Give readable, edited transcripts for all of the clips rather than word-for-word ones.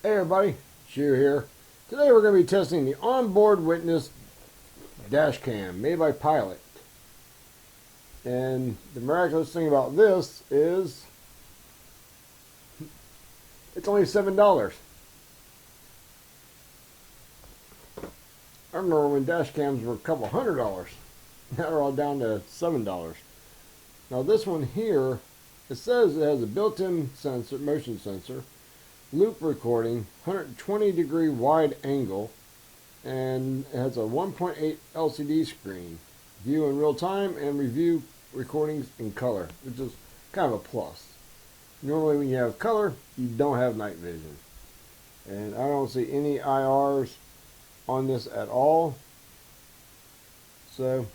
Hey everybody, Shu here. Today we're going to be testing the onboard witness dash cam made by Pilot. And the miraculous thing about this is it's only $7. I remember when dash cams were a couple $100. Now they're all down to $7. Now this one here, it says it has a built-in sensor, motion sensor, loop recording, 120 degree wide angle, and it has a 1.8 LCD screen, view in real time and review recordings in color, which is kind of a plus. Normally when you have color, you don't have night vision. And I don't see any IRs on this at all. So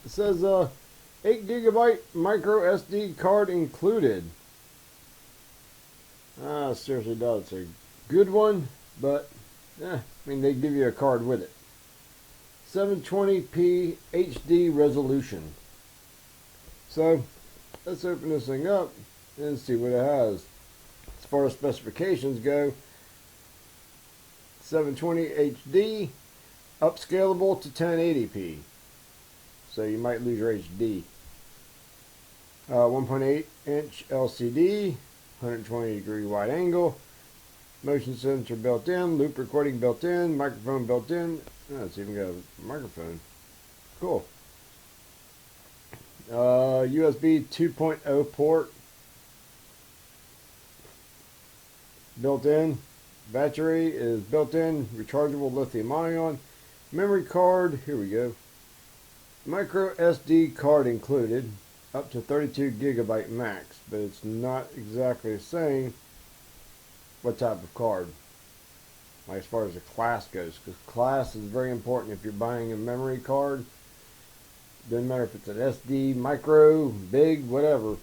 it says 8 gigabyte micro SD card included. Seriously does. It's a good one, but I mean, they give you a card with it. 720p HD resolution. So let's open this thing up and see what it has. As far as specifications go, 720 HD, upscalable to 1080p. So you might lose your HD. 1.8 inch LCD. 120 degree wide angle, motion sensor built in, loop recording built in, microphone built in. Oh, it's even got a microphone. Cool. USB 2.0 port built in. Battery is built in, rechargeable lithium ion. Memory card, here we go. Micro SD card included. Up to 32 gigabyte max, but it's not exactly saying what type of card, like as far as the class goes, because class is very important if you're buying a memory card. Doesn't matter if it's an SD, micro, big, whatever,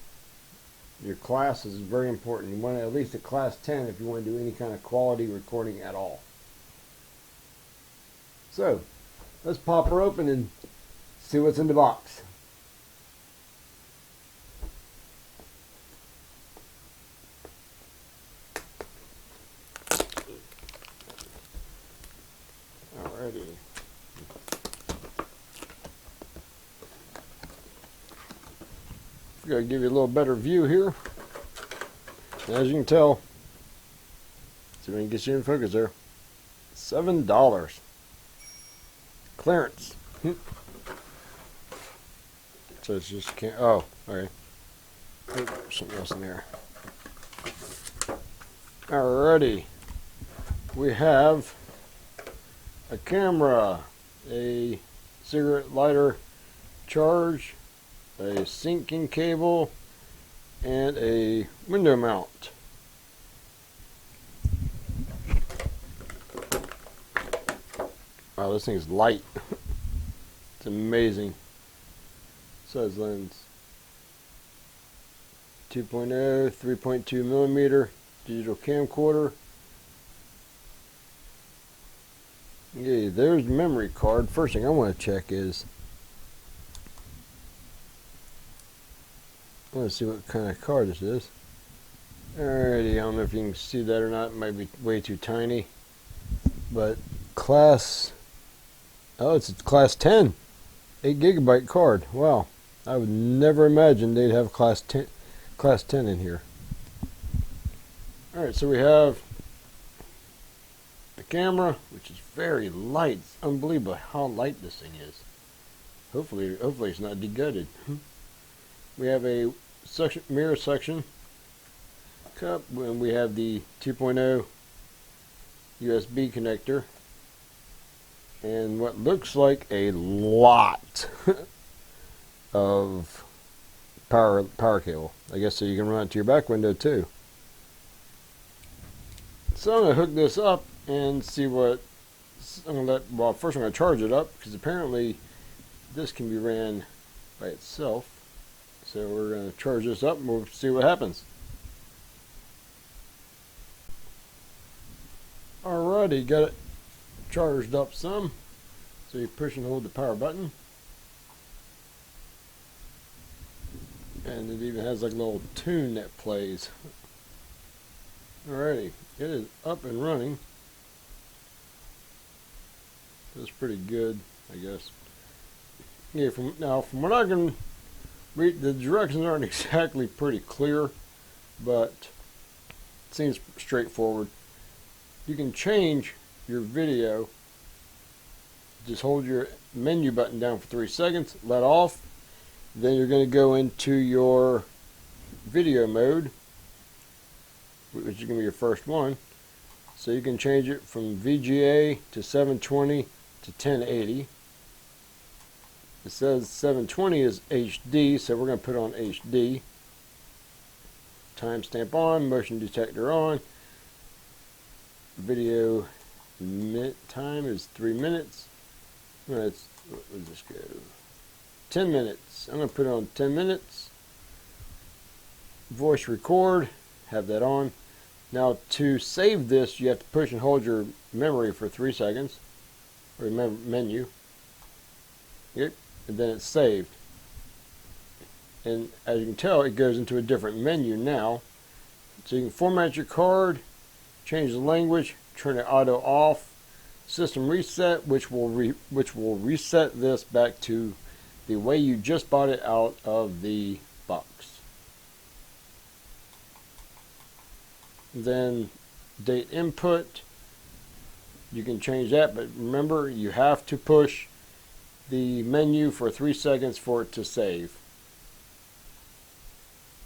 your class is very important. You want at least a class 10 if you want to do any kind of quality recording at all. So let's pop her open and see what's in the box. Alrighty. I'm going to give you a little better view here. As you can tell, see if we can get you in focus there. $7. Clearance. So it's just can't. Oh, okay. Oh, something else in there. Alrighty. We have a camera, a cigarette lighter charge, a syncing cable, and a window mount. Wow, this thing's light. It's amazing. Size lens 2.0, 3.2 millimeter digital camcorder. Okay, there's the memory card. First thing I want to check is I want to see what kind of card this is. Alrighty, I don't know if you can see that or not. It might be way too tiny. But class, oh, it's a class 10, 8 gigabyte card. Wow, I would never imagine they'd have class 10 in here. Alright, so we have the camera, which is very light. It's unbelievable how light this thing is. Hopefully it's not degutted. We have a mirror section cup, and we have the 2.0 USB connector, and what looks like a lot of power cable. I guess so you can run it to your back window too. So I'm going to hook this up and see what well, first I'm going to charge it up, because apparently this can be ran by itself. So we're going to charge this up and we'll see what happens. Alrighty, got it charged up some. So you push and hold the power button. And it even has like a little tune that plays. Alrighty, it is up and running. That's pretty good, I guess. Yeah, from what I can read, the directions aren't exactly pretty clear, but it seems straightforward. You can change your video. Just hold your menu button down for 3 seconds, let off, then you're going to go into your video mode, which is going to be your first one. So you can change it from VGA to 720 to 1080. It says 720 is HD, so we're going to put on HD. Timestamp on, motion detector on. Video time is 3 minutes. What does this go? 10 minutes. I'm going to put it on 10 minutes. Voice record, have that on. Now to save this, you have to push and hold your memory for 3 seconds, or menu. Yep, and then it's saved. And as you can tell, it goes into a different menu now. So you can format your card, change the language, turn it auto off, system reset, which will reset this back to the way you just bought it out of the box. Then date input, you can change that, but remember you have to push the menu for 3 seconds for it to save.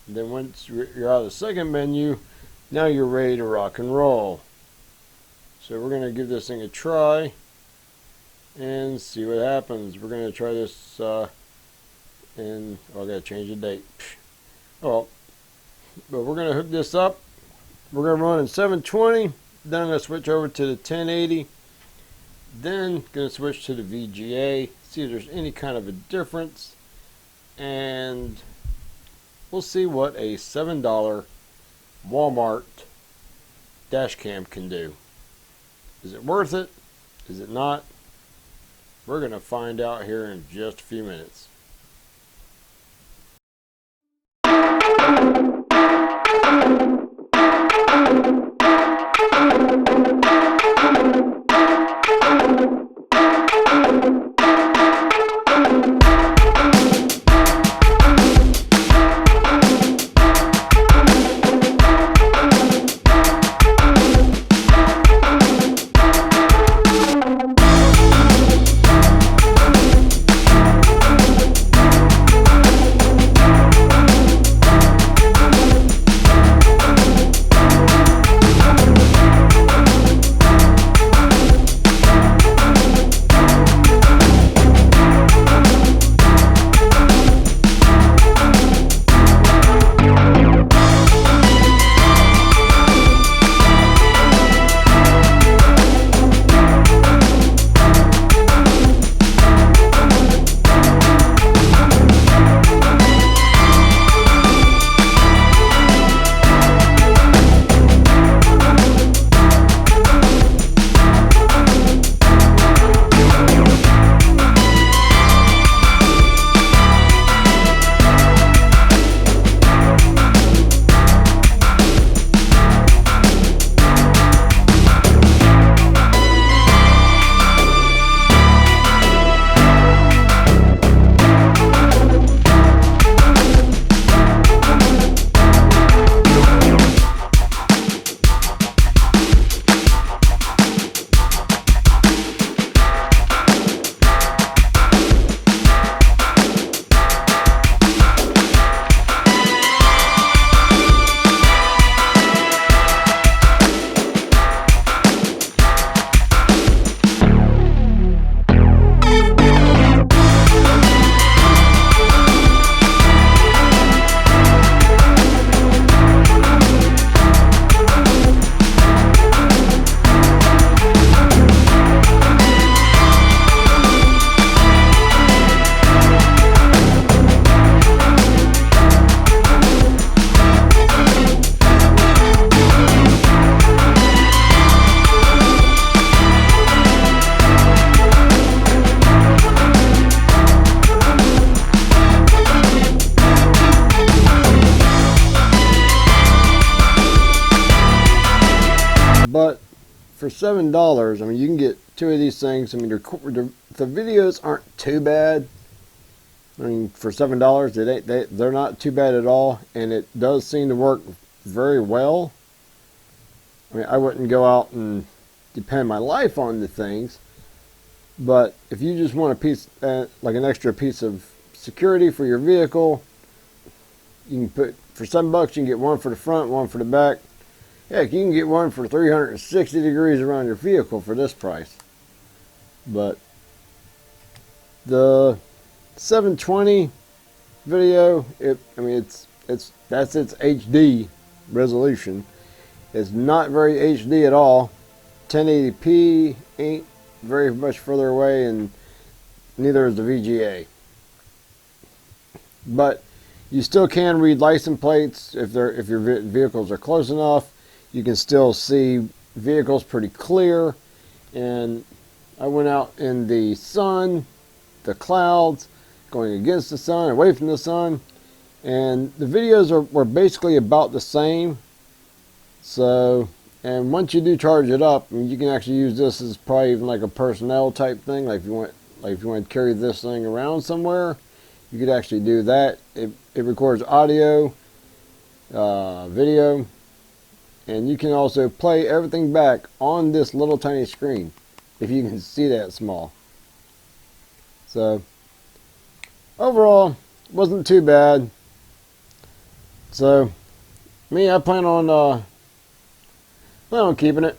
And then once you're out of the second menu, now you're ready to rock and roll. So we're going to give this thing a try and see what happens. We're going to try this and I got to change the date. Oh, but we're going to hook this up. We're going to run in 720, then I'm going to switch over to the 1080, then going to switch to the VGA, see if there's any kind of a difference, and we'll see what a $7 Walmart Dashcam can do. Is it worth it? Is it not? We're going to find out here in just a few minutes. But for $7, I mean, you can get two of these things. I mean, the videos aren't too bad. I mean, for $7, they're not too bad at all, and it does seem to work very well. I mean, I wouldn't go out and depend my life on the things, but if you just want a piece, like an extra piece of security for your vehicle, you can put, for $7, you can get one for the front, one for the back. Heck, you can get one for 360 degrees around your vehicle for this price. But the 720 video, I mean, that's its HD resolution. It's not very HD at all. 1080p ain't very much further away, and neither is the VGA. But you still can read license plates if your vehicles are close enough. You can still see vehicles pretty clear. And I went out in the sun, the clouds, going against the sun, away from the sun, and the videos were basically about the same. So, and once you do charge it up, I mean, you can actually use this as probably even like a personnel type thing. Like if you want to carry this thing around somewhere, you could actually do that. It records audio, video, and you can also play everything back on this little tiny screen, if you can see that small. So overall, wasn't too bad. So me, I plan on keeping it.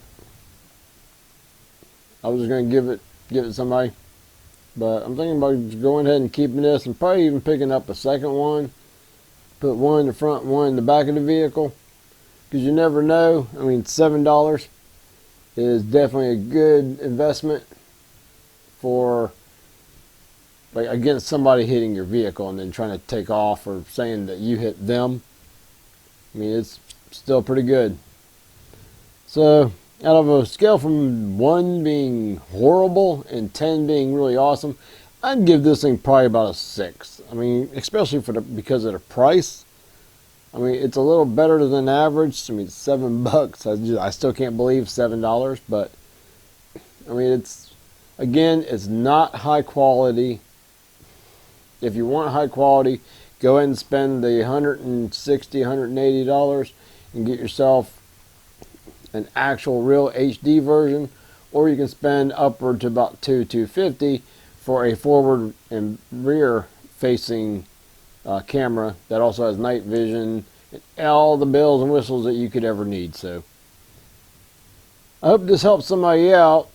I was just gonna give it to somebody, but I'm thinking about just going ahead and keeping this, and probably even picking up a second one. Put one in the front, one in the back of the vehicle, because you never know. I mean, $7 is definitely a good investment for, like, against somebody hitting your vehicle and then trying to take off or saying that you hit them. I mean, it's still pretty good. So, out of a scale from 1 being horrible and 10 being really awesome, I'd give this thing probably about a 6. I mean, especially because of the price. I mean, it's a little better than average. I mean, it's $7. I still can't believe $7, but I mean, it's not high quality. If you want high quality, go ahead and spend the $160, $180 and get yourself an actual real HD version, or you can spend upward to about $250 for a forward and rear facing camera that also has night vision and all the bells and whistles that you could ever need. So I hope this helps somebody out.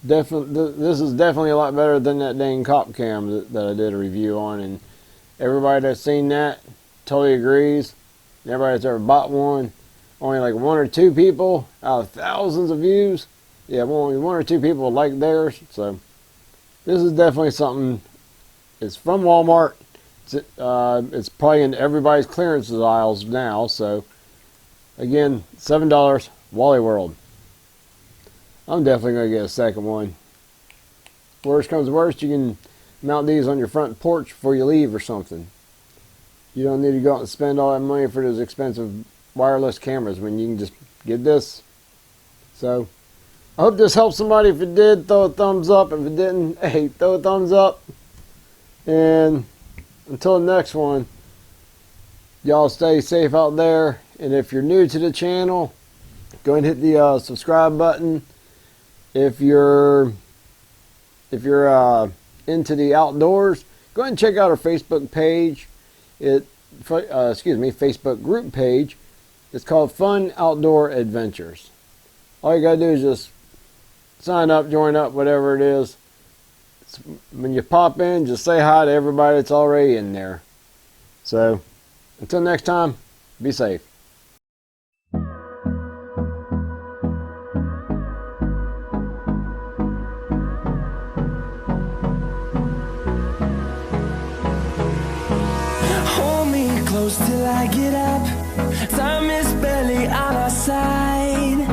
This is definitely a lot better than that dang cop cam that I did a review on, and everybody that's seen that totally agrees. Everybody that's ever bought one, only like 1 or 2 people out of thousands of views, yeah, only 1 or 2 people like theirs. So this is definitely something. It's from Walmart. It's probably in everybody's clearance aisles now. So again, $7, Wally World. I'm definitely going to get a second one. Worst comes to worst, you can mount these on your front porch before you leave or something. You don't need to go out and spend all that money for those expensive wireless cameras when you can just get this. So I hope this helps somebody. If it did, throw a thumbs up. If it didn't, hey, throw a thumbs up. And until the next one, y'all stay safe out there. And if you're new to the channel, go and hit the subscribe button. If you're into the outdoors, go ahead and check out our Facebook page. Facebook group page. It's called Fun Outdoor Adventures. All you gotta do is just sign up, join up, whatever it is. When you pop in, just say hi to everybody that's already in there. So, until next time, be safe. Hold me close till I get up. Time is barely on our side.